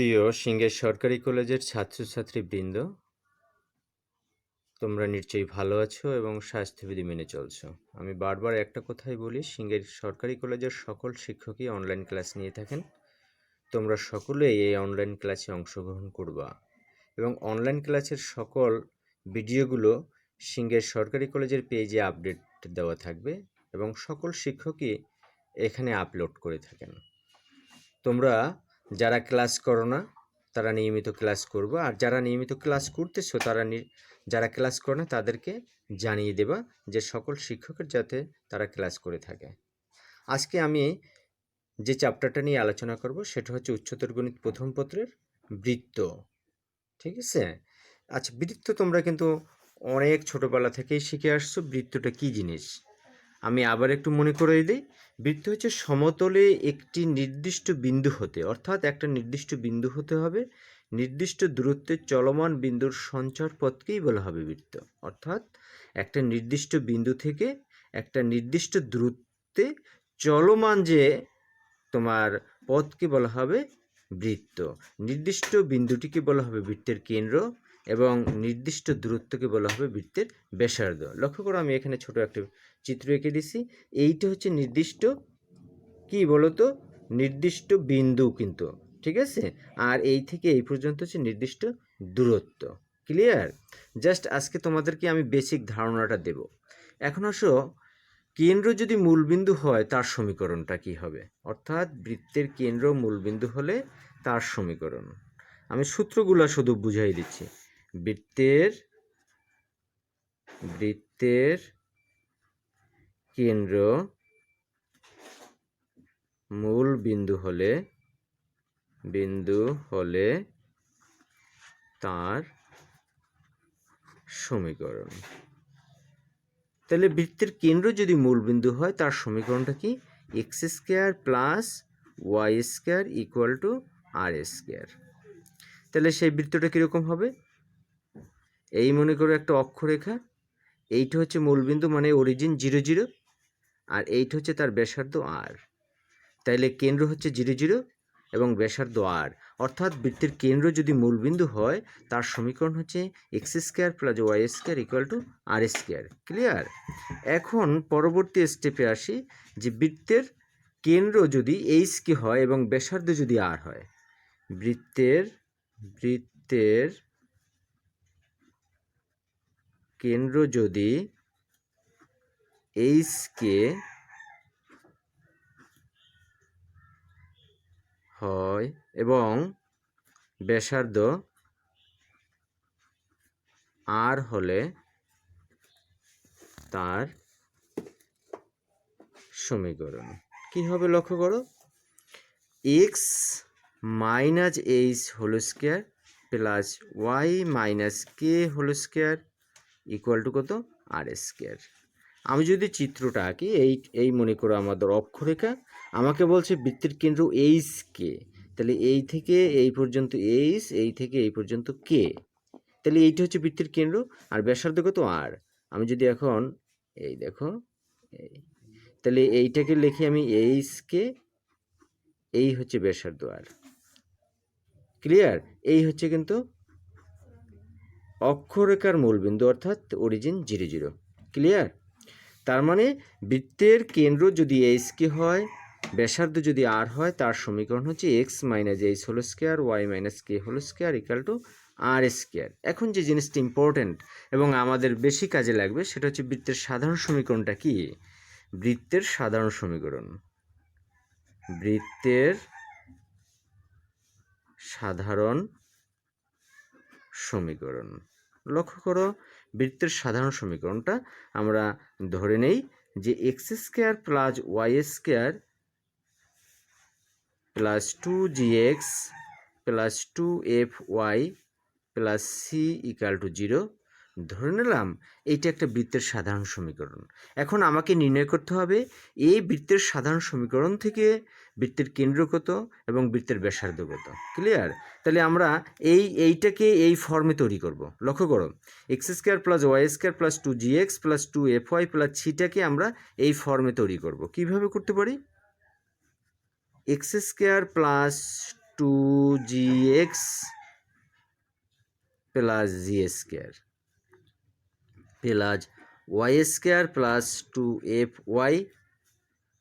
প্রিয় সিংহের সরকারি কলেজের ছাত্রছাত্রীবৃন্দ, তোমরা নিশ্চয়ই ভালো আছো এবং স্বাস্থ্যবিধি মেনে চলছো। আমি বারবার একটা কথাই বলি, সিংহের সরকারি কলেজের সকল শিক্ষকই অনলাইন ক্লাস নিয়ে থাকেন। তোমরা সকলেই এই অনলাইন ক্লাসে অংশগ্রহণ করবা এবং অনলাইন ক্লাসের সকল ভিডিওগুলো সিংহের সরকারি কলেজের পেজে আপডেট দেওয়া থাকবে এবং সকল শিক্ষকই এখানে আপলোড করে থাকেন। তোমরা যারা ক্লাস করো না তারা নিয়মিত ক্লাস করবে, আর যারা নিয়মিত ক্লাস করতেছো তারা যারা ক্লাস করে না তাদেরকে জানিয়ে দেবা যে সকল শিক্ষকের যাতে তারা ক্লাস করে থাকে। আজকে আমি যে চ্যাপ্টারটা নিয়ে আলোচনা করব সেটা হচ্ছে উচ্চতর গণিত প্রথম পত্রের বৃত্ত। ঠিক আছে? আচ্ছা, বৃত্ত তোমরা কিন্তু অনেক ছোটবেলা থেকেই শিখে আসছো বৃত্তটা কী জিনিস। আমি আবার একটু মনে করিয়ে দিই। বৃত্ত হচ্ছে সমতলে একটি নির্দিষ্ট বিন্দু হতে, অর্থাৎ একটা নির্দিষ্ট বিন্দু হতে হবে, নির্দিষ্ট দূরত্বে চলমান বিন্দুর সঞ্চার পথকেই বলা হবে বৃত্ত। অর্থাৎ একটা নির্দিষ্ট বিন্দু থেকে একটা নির্দিষ্ট দূরত্বে চলমান যে তোমার পথকে বলা হবে বৃত্ত। নির্দিষ্ট বিন্দুটিকে বলা হবে বৃত্তের কেন্দ্র এবং নির্দিষ্ট দূরত্বকে বলা হবে বৃত্তের ব্যাসার্ধ। লক্ষ্য করো, আমি এখানে ছোট একটা চিত্র এঁকে দিছি। এইটা হচ্ছে নির্দিষ্ট কি বলতো, নির্দিষ্ট বিন্দু কিন্তু, ঠিক আছে। আর এই থেকে এই পর্যন্ত হচ্ছে নির্দিষ্ট দূরত্ব। ক্লিয়ার? জাস্ট আজকে তোমাদেরকে আমি বেসিক ধারণাটা দেব। এখন আসো, কেন্দ্র যদি মূলবিন্দু হয় তার সমীকরণটা কি হবে, অর্থাৎ বৃত্তের কেন্দ্র মূলবিন্দু হলে তার সমীকরণ। আমি সূত্রগুলো শুধু বুঝাই দিচ্ছি। বৃত্তের কেন্দ্র মূল বিন্দু হলে তার সমীকরণ। তাহলে বৃত্তের কেন্দ্র যদি মূল বিন্দু হয় তার সমীকরণটা কি? X square plus y square equal to r square. তাহলে সেই বৃত্তটা কীরকম হবে? এই মনে করো একটা অক্ষরেখা, এইটা হচ্ছে মূলবিন্দু মানে অরিজিন 0 0, আর এইটা হচ্ছে তার ব্যাসার্ধ আর। তাইলে কেন্দ্র হচ্ছে 0 0 এবং ব্যাসার্ধ আর, অর্থাৎ বৃত্তের কেন্দ্র যদি মূলবিন্দু হয় তার সমীকরণ হচ্ছে x square plus y square equal to r square. Clear? এখন পরবর্তী স্টেপে আসি, যে বৃত্তের কেন্দ্র যদি এইচ কে হয় এবং ব্যাসার্ধ যদি আর হয়, বৃত্তের কেন্দ্র যদি এইচ কে হয় এবং ব্যাসার্ধ আর হলে তার সমীকরণ কি হবে? লক্ষ্য করো, x minus h whole square plus y minus k whole square equal to কত? R square. আমি যদি চিত্রটা আঁকি, এই মনে করো আমাদের অক্ষরেখা, আমাকে বলছে বৃত্তের কেন্দ্র এইচ কে, তাহলে এই থেকে এই পর্যন্ত এইচ, এই থেকে এই পর্যন্ত কে, তাহলে এইটা হচ্ছে বৃত্তের কেন্দ্র, আর ব্যাসার্ধ কত? আর। আমি যদি এখন এই দেখো, এই তাহলে এইটাকে লিখি আমি এইচ কে, এই হচ্ছে ব্যাসার্ধ আর। ক্লিয়ার? এই হচ্ছে কিন্তু অক্ষরেখার মূলবিন্দু, অর্থাৎ অরিজিন 0 0। ক্লিয়ার? তার মানে বৃত্তের কেন্দ্র যদি এইচ কে হয়, ব্যাসার্ধ যদি আর হয়, তার সমীকরণ হচ্ছে x minus h whole square y minus k whole square equal to r square. এখন যে জিনিসটা ইম্পর্টেন্ট এবং আমাদের বেশি কাজে লাগবে সেটা হচ্ছে বৃত্তের সাধারণ সমীকরণটা কি? বৃত্তের সাধারণ সমীকরণ। লক্ষ্য করো, বৃত্তের সাধারণ সমীকরণটা আমরা ধরে নেই যে x square plus y square plus 2gx plus 2fy plus c equal to 0 ধরে নিলাম। এইটা একটা বৃত্তের সাধারণ সমীকরণ। এখন আমাকে নির্ণয় করতে হবে এই বৃত্তের সাধারণ সমীকরণ থেকে বৃত্তের কেন্দ্র কত এবং বৃত্তের ব্যাসার্ধ কত। ক্লিয়ার? তাহলে আমরা এইটাকে এই ফর্মে তৈরি করব। লক্ষ্য করো, x square plus y square plus 2gx plus 2fy plus সিটাকে আমরা এই ফর্মে তৈরি করব। কিভাবে করতে পারি? X square plus 2gx plus g square plus y square plus 2fy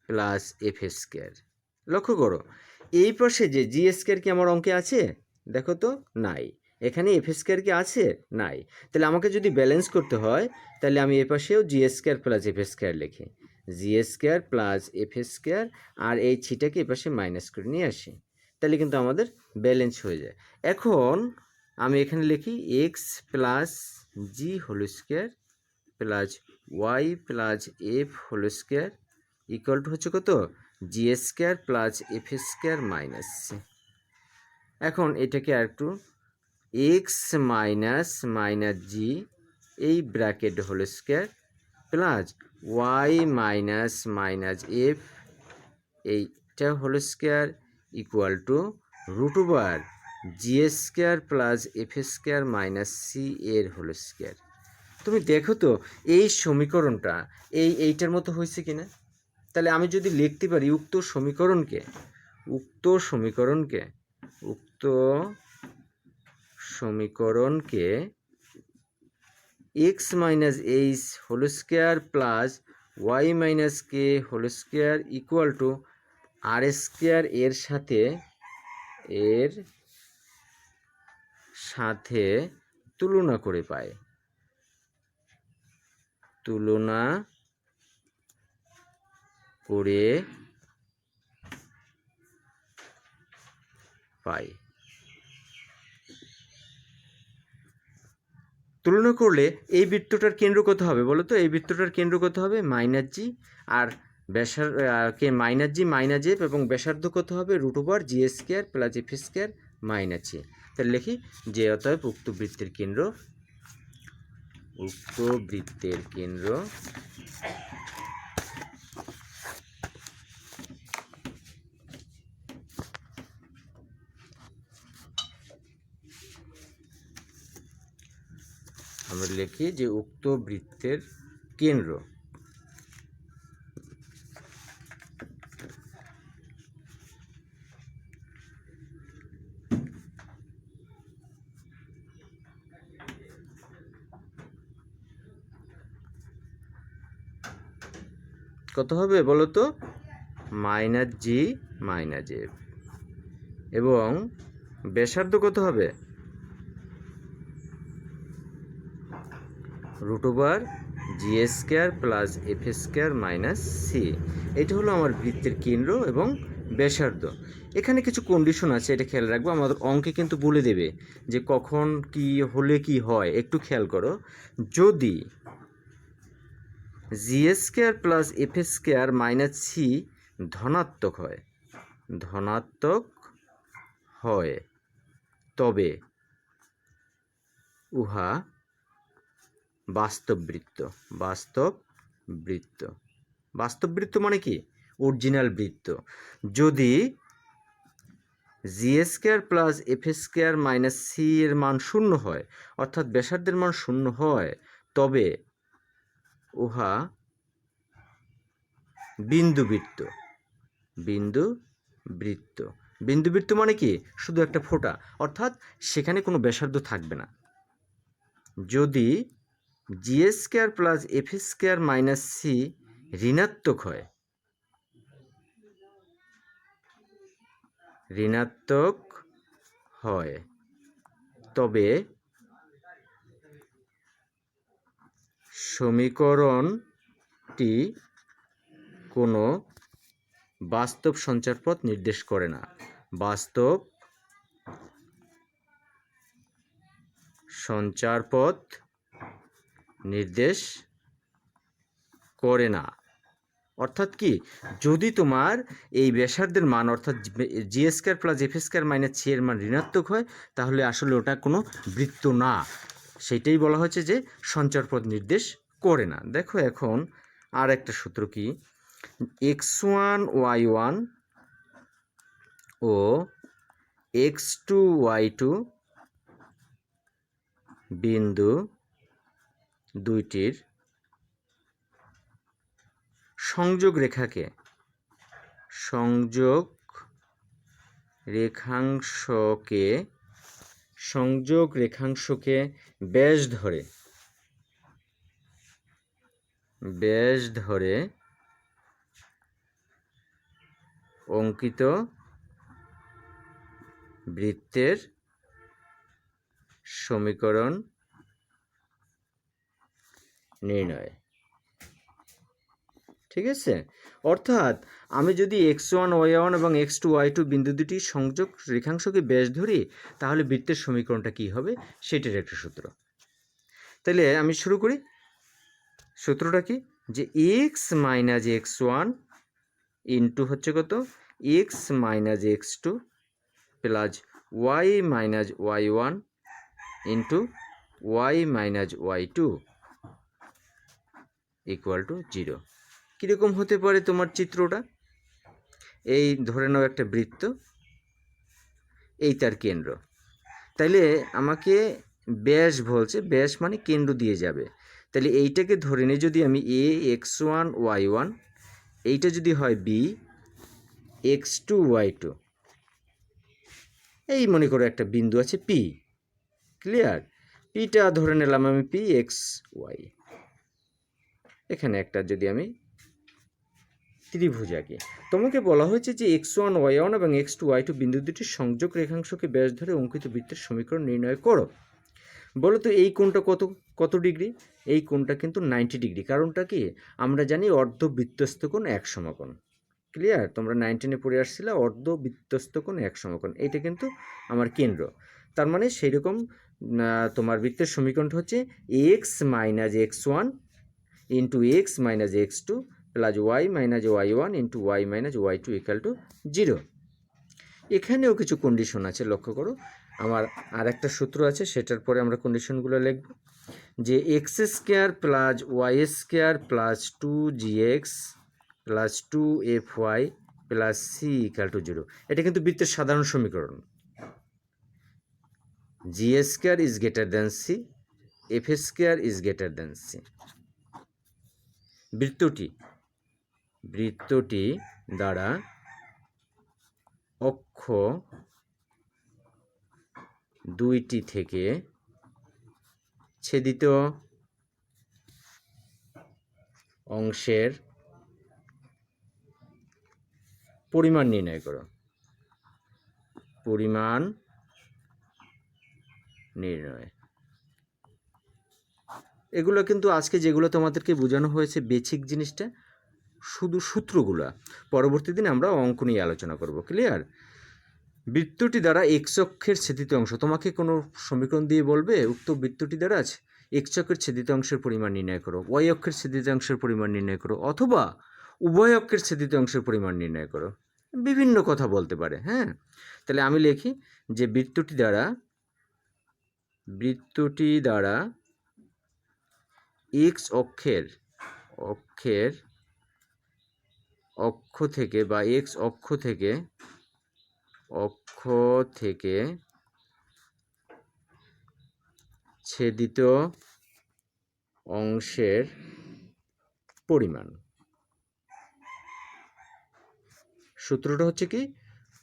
plus f square. লক্ষ্য করো এই পাশে যে জি স্কোয়ার কি আমার অঙ্কে আছে? দেখো তো নাই। এখানে এফ স্কোয়ার কি আছে? নাই। তাহলে আমাকে যদি ব্যালেন্স করতে হয় তাহলে আমি এ পাশেও জি স্কোয়ার প্লাস এফ স্কোয়ার লিখি, জি স্কোয়ার প্লাস এফ স্কোয়ার, আর এই ছিটাকে এ পাশে মাইনাস করে নিয়ে আসি, তাহলে কিন্তু আমাদের ব্যালেন্স হয়ে যায়। এখন আমি এখানে লিখি x plus g whole square plus y plus f whole square equal to হচ্ছে কত? G square plus f square minus c. এখন এটাকে আর একটু এক্স মাইনাস মাইনাস জি এই bracket whole square plus y minus minus f এইটা whole square equal to root over g square plus f square minus c এর whole square. তুমি দেখো তো এই সমীকরণটা এইটার মতো হয়েছে কিনা? তাহলে আমি যদি লিখতে পারি উক্ত সমীকরণকে x minus h whole square plus y minus k whole square equal to r square এর সাথে তুলনা করে পাই, তুলনা করলে এই বৃত্তটার কেন্দ্র কত হবে বলো তো? এই বৃত্তটার কেন্দ্র কত হবে? মাইনাস জি, আর মাইনাস জি মাইনাস এফ, এবং ব্যাসার্ধ কত হবে? Root over g square plus f square minus g. তাহলে লিখি যে অতএব উক্ত বৃত্তের কেন্দ্র আমরা লিখি যে উক্ত বৃত্তের কেন্দ্র কত হবে বলো তো? মাইনাস জি মাইনাস এফ, এবং ব্যাসার্ধ কত হবে? Root over g square plus f square minus c. এটা হলো আমার বৃত্তের কেন্দ্র এবং ব্যাসার্ধ। এখানে কিছু কন্ডিশন আছে, এটা খেয়াল রাখবো। আমাদের অঙ্কে কিন্তু বলে দেবে যে কখন কি হলে কি হয়, একটু খেয়াল করো। যদি g square plus f square minus c ধনাত্মক হয় তবে উহা বাস্তব বৃত্ত মানে কি? অরিজিনাল বৃত্ত। যদি g square plus f square minus c এর মান 0 হয়, অর্থাৎ ব্যাসার্ধের মান 0 হয়, তবে উহা বিন্দু বৃত্ত মানে কি? শুধু একটা ফোঁটা, অর্থাৎ সেখানে কোনো ব্যাসার্ধ থাকবে না। যদি g square plus f square minus c ঋণাত্মক হয় তবে সমীকরণটি কোনো বাস্তব সঞ্চারপথ নির্দেশ করে না। অর্থাৎ কি? যদি তোমার এই ব্যাসার্ধের মান অর্থাৎ g square plus f square minus c এর মান ঋণাত্মক হয়, তাহলে আসলে ওটা কোনো বৃত্ত না। সেইটাই বলা হচ্ছে যে সঞ্চারপথ নির্দেশ করে না। দেখো এখন আর একটা সূত্র কি, x1 y1 ও x2 y2 বিন্দু দুইটির সংযোগ রেখাংশকে সংযোগ রেখাংশকে ব্যাস ধরে অঙ্কিত বৃত্তের সমীকরণ নির্ণয়। ঠিক আছে, অর্থাৎ আমি যদি x1 y1 এবং x2 y2 বিন্দু দুটি সংযোগ রেখাংশকে ব্যাস ধরি তাহলে বৃত্তের সমীকরণটা কি হবে সেটার একটা সূত্র। তাহলে আমি শুরু করি। সূত্রটা কি, যে x মাইনাস x1 ইন্টু হচ্ছে কত x minus x2 plus y minus y1 into y minus y2 equal to 0। কীরকম হতে পারে তোমার চিত্রটা? এই ধরে নাও একটা বৃত্ত, এই তার কেন্দ্র। তাইলে আমাকে ব্যাস বলছে, ব্যাস মানে কেন্দ্র দিয়ে যাবে। তাহলে এইটাকে ধরে নিয়ে যদি আমি a x1 y1, এইটা যদি হয় b x2 y2, এই মনে করো একটা বিন্দু আছে p, ক্লিয়ার? পিটা ধরে নিলাম আমি p x y। এখানে একটা যদি আমি ত্রিভুজ আঁকি, তোমাকে বলা হয়েছে যে x1 y1 এবং x2 y2 বিন্দু দুটির সংযোগ রেখাংশকে ব্যাস ধরে অঙ্কিত বৃত্তের সমীকরণ নির্ণয় করো। বলো তো এই কোণটা কত ডিগ্রি? এই কোণটা কিন্তু 90 ডিগ্রি। কারণটা কি, আমরা জানি অর্ধবৃত্তস্থ কোণ এক সমকোণ। ক্লিয়ার? তোমরা 19-এ পড়ে আসছিলে অর্ধবৃত্তস্থ কোণ এক সমকোণ। এটা কিন্তু আমার কেন্দ্র। তার মানে সেই রকম তোমার বৃত্তের সমীকরণটা হচ্ছে x minus x1 into x minus x2 plus y minus y1 into y minus y2 equal to 0। এখানেও কিছু কন্ডিশন আছে, লক্ষ্য করো। আমার আর একটা সূত্র আছে, সেটার পরে আমরা কন্ডিশনগুলো লিখব। যে x square plus y square plus 2gx plus 2fy plus c equal to 0। এটা কিন্তু বৃত্তের সাধারণ সমীকরণ। G square is greater than c, f square is greater than c. বৃত্তটি দ্বারা অক্ষ দুইটি থেকে ছেদিত অংশের পরিমাণ নির্ণয় করো। পরিমাণ নির্ণয়, এগুলো কিন্তু আজকে যেগুলো তোমাদেরকে বোঝানো হয়েছে বেসিক জিনিসটা, শুধু সূত্রগুলা। পরবর্তী দিন আমরা অঙ্ক নিয়ে আলোচনা করব। ক্লিয়ার? বৃত্তটি দ্বারা এক্স অক্ষের ছেদিত অংশ, তোমাকে কোনো সমীকরণ দিয়ে বলবে উক্ত বৃত্তটি দ্বারা এক্স অক্ষের ছেদিত অংশের পরিমাণ নির্ণয় করো, ওয়াই অক্ষের ছেদিত অংশের পরিমাণ নির্ণয় করো, অথবা উভয় অক্ষের ছেদিত অংশের পরিমাণ নির্ণয় করো। বিভিন্ন কথা বলতে পারে। হ্যাঁ, তাহলে আমি লিখি যে বৃত্তটি দ্বারা এক্স অক্ষের অক্ষ থেকে বা এক্স অক্ষ থেকে ছেদিত অংশের পরিমাণ। সূত্রটা হচ্ছে কি,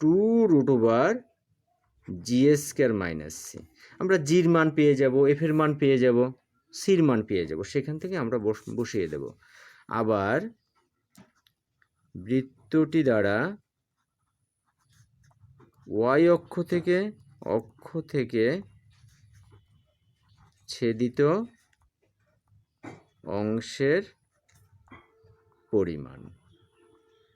2√g² মাইনাস সি। আমরা জির মান পেয়ে যাব, এফের মান পেয়ে যাব, সির মান পেয়ে যাব, সেখান থেকে আমরা বসিয়ে দেব। আবার বৃত্তটি দ্বারা ওয়াই অক্ষ থেকে ছেদিত অংশের পরিমাণ।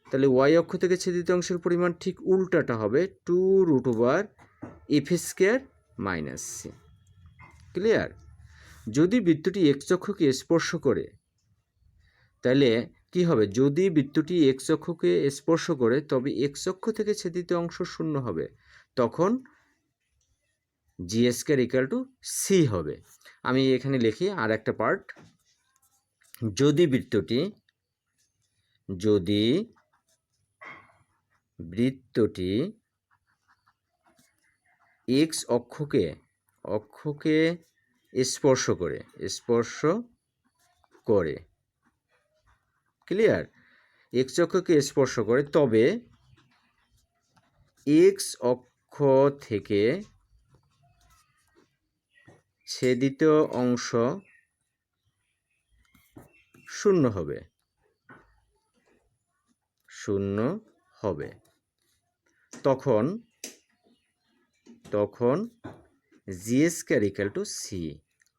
তাহলে ওয়াই অক্ষ থেকে ছেদিত অংশের পরিমাণ ঠিক উল্টাটা হবে 2√f² মাইনাস সি। ক্লিয়ার? যদি বৃত্তটি এক্স অক্ষকে স্পর্শ করে, তাহলে কি হবে? যদি বৃত্তটি এক্স অক্ষকে স্পর্শ করে তবে এক্স অক্ষ থেকে ছেদিত অংশ 0 হবে, তখন g² ইকুয়াল টু সি হবে। আমি এখানে লিখি আর একটা পার্ট। যদি বৃত্তটি এক্স অক্ষকে স্পর্শ করে, ক্লিয়ার? এক্স অক্ষকে স্পর্শ করে, তবে এক্স অক্ষ থেকে ছেদিত অংশ শূন্য হবে, শূন্য হবে। তখন জি স্কয়ার ইকুয়াল টু সি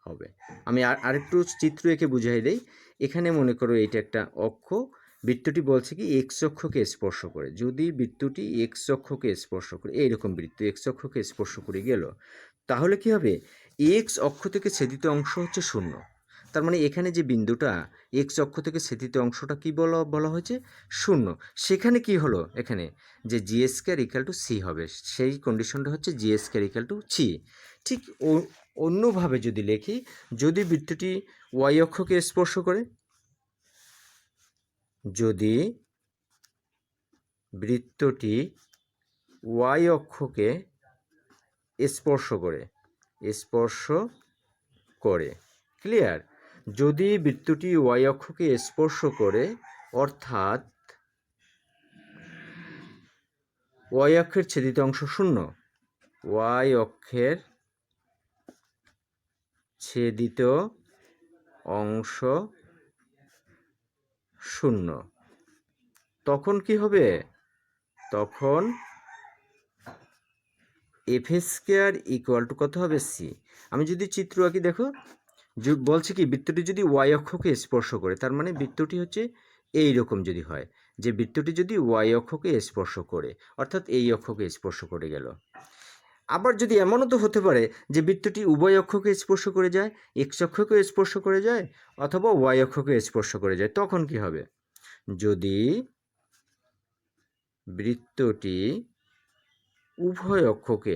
হবে। আমি আরেকটু চিত্র এঁকে বুঝাই দেই। এখানে মনে করো এটা একটা অক্ষ, বৃত্তটি বলছে কি এক্স অক্ষকে স্পর্শ করে। যদি বৃত্তটি এক্স অক্ষকে স্পর্শ করে, এইরকম বৃত্ত এক্স অক্ষকে স্পর্শ করে গেল, তাহলে কি হবে? এক্স অক্ষ থেকে ছেদিত অংশ হচ্ছে শূন্য। তার মানে এখানে যে বিন্দুটা এক্স অক্ষ থেকে ছেদিত অংশটা কি বলা হয়েছে? শূন্য। সেখানে কি হলো? এখানে যে জি স্কয়ার ইকুয়াল টু সি হবে, সেই কন্ডিশনটা হচ্ছে জি স্কয়ার ইকুয়াল টু সি। ঠিক অন্যভাবে যদি লিখি, যদি বৃত্তটি ওয়াই অক্ষকে স্পর্শ করে, যদি বৃত্তটি ওয়াই অক্ষকে স্পর্শ করে, ক্লিয়ার? যদি বৃত্তটি ওয়াই অক্ষকে স্পর্শ করে, অর্থাৎ ওয়াই অক্ষের ছেদিত অংশ শূন্য, ওয়াই অক্ষের ছেদিত অংশ শূন্য, তখন কি হবে? তখন এফ স্কয়ার ইকুয়াল টু কত হবে? সি। আমি যদি চিত্র আঁকি, দেখো বলছে কি বৃত্তটি যদি ওয়াই অক্ষকে স্পর্শ করে, তার মানে বৃত্তটি হচ্ছে এই রকম যদি হয়, যে বৃত্তটি যদি ওয়াই অক্ষকে স্পর্শ করে, অর্থাৎ এই অক্ষকে স্পর্শ করে গেল। আবার যদি এমনও তো হতে পারে যে বৃত্তটি উভয় অক্ষকে স্পর্শ করে যায়, এক্স অক্ষকে স্পর্শ করে যায় অথবা ওয়াই অক্ষকে স্পর্শ করে যায়, তখন কি হবে? যদি বৃত্তটি উভয় অক্ষকে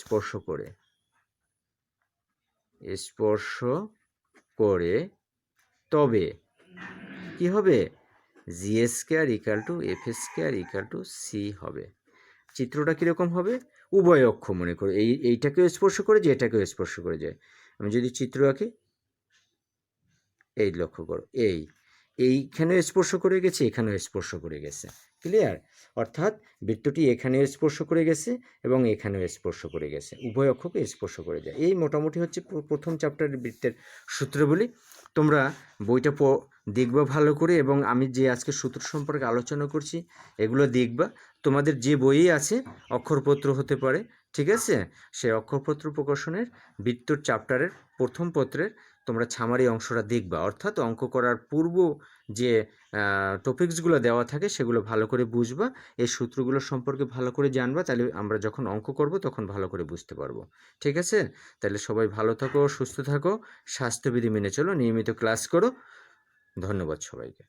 স্পর্শ করে, তবে কি হবে? G square equal to f square equal to c হবে। চিত্রটা কীরকম হবে? উভয় অক্ষ মনে করো এইটাকেও স্পর্শ করে যায়, এটাকেও স্পর্শ করে যায়। আমি যদি চিত্র আঁকি, এই লক্ষ্য করো, এইখানেও স্পর্শ করে গেছে, এখানেও স্পর্শ করে গেছে, ক্লিয়ার? অর্থাৎ বৃত্তটি এখানেও স্পর্শ করে গেছে এবং এখানেও স্পর্শ করে গেছে, উভয় অক্ষকে স্পর্শ করে যায়। এই মোটামুটি হচ্ছে প্রথম চ্যাপ্টারের বৃত্তের সূত্রগুলি। তোমরা বইটা দেখবা ভালো করে, এবং আমি যে আজকে সূত্র সম্পর্কে আলোচনা করছি এগুলো দেখবা। তোমাদের যে বইয়ে আছে অক্ষরপত্র হতে পারে, ঠিক আছে? সেই অক্ষরপত্র প্রকাশনের বৃত্তর চ্যাপ্টারের প্রথম পত্রের তোমরা ছামারি অংশটা দেখবা, অর্থাৎ অঙ্ক করার পূর্ব যে টপিকসগুলো দেওয়া থাকে সেগুলো ভালো করে বুঝবা, এই সূত্রগুলো সম্পর্কে ভালো করে জানবা, তাহলে আমরা যখন অঙ্ক করব তখন ভালো করে বুঝতে পারবো, ঠিক আছে? তাহলে সবাই ভালো থাকো, সুস্থ থাকো, স্বাস্থ্যবিধি মেনে চলো, নিয়মিত ক্লাস করো। ধন্যবাদ সবাইকে।